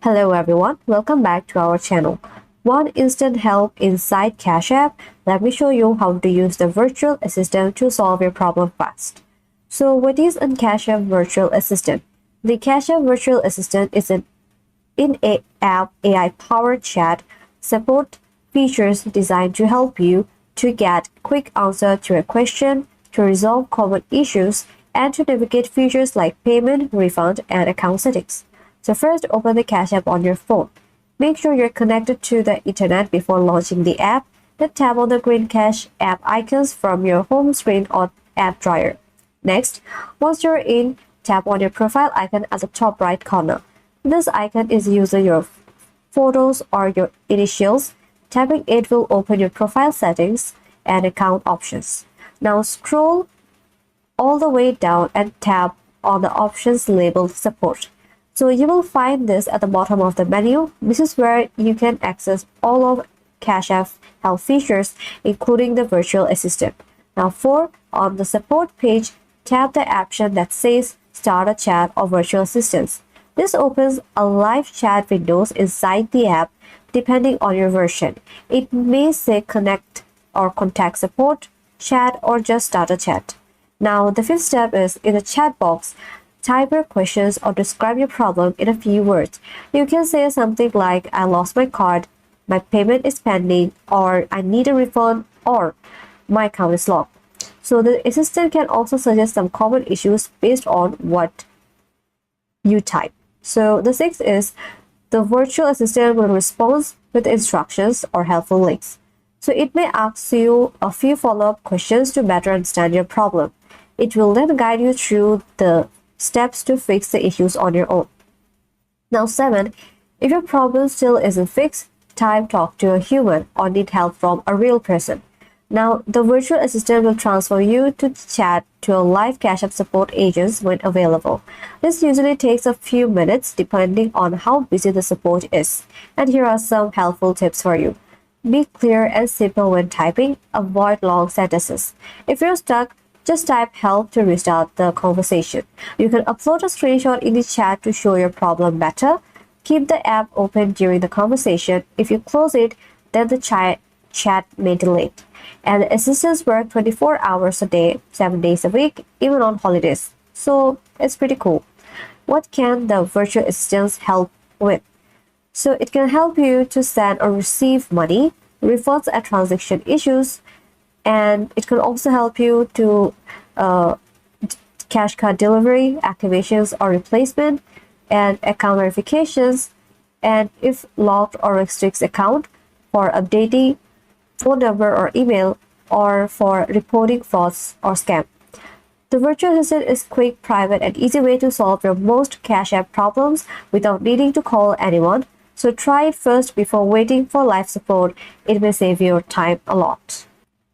Hello everyone, welcome back to our channel. One instant help inside Cash App. Let me show you how to use the virtual assistant to solve your problem fast. So what is a Cash App virtual assistant? The Cash App virtual assistant is an in-app AI-powered chat support features designed to help you to get quick answer to a question, to resolve common issues, and to navigate features like payment, refund, and account settings. So first, open the Cash App on your phone. Make sure you're connected to the internet before launching the app. Then tap on the green Cash App icons from your home screen or app drawer. Next, once you're in, tap on your profile icon at the top right corner. This icon is using your photos or your initials. Tapping it will open your profile settings and account options. Now scroll all the way down and tap on the options labeled support. So you will find this at the bottom of the menu. This is where you can access all of Cash App help features, including the virtual assistant. Now on the support page, tap the option that says Start a Chat or Virtual Assistants. This opens a live chat windows inside the app depending on your version. It may say Connect or Contact Support, Chat, or just Start a Chat. Now the fifth step is in the chat box. Type your questions or describe your problem in a few words. You can say something like, I lost my card, my payment is pending, or I need a refund, or my account is locked. So the assistant can also suggest some common issues based on what you type. So the sixth is the virtual assistant will respond with instructions or helpful links. So it may ask you a few follow-up questions to better understand your problem. It will then guide you through the steps to fix the issues on your own. Now 7. If your problem still isn't fixed, talk to a human or need help from a real person. Now the virtual assistant will transfer you to chat to a live Cash App support agent when available. This usually takes a few minutes depending on how busy the support is. And here are some helpful tips for you. Be clear and simple when typing. Avoid long sentences. If you're stuck, just type help to restart the conversation. You can upload a screenshot in the chat to show your problem better. Keep the app open during the conversation. If you close it, then the chat may delete. And the assistants work 24 hours a day, 7 days a week, even on holidays. So it's pretty cool. What can the virtual assistants help with? So it can help you to send or receive money, refunds and transaction issues, and it can also help you to cash card delivery, activations or replacement, and account verifications, and if locked or restricts account, for updating phone number or email, or for reporting frauds or scam. The virtual assistant is quick, private, and easy way to solve your most Cash App problems without needing to call anyone. So try it first before waiting for live support. It may save your time a lot.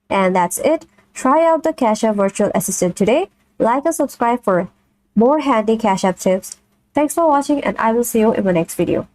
And that's it. Try out the Cash App virtual assistant today. Like and subscribe for more handy Cash App tips. Thanks for watching, and I will see you in my next video.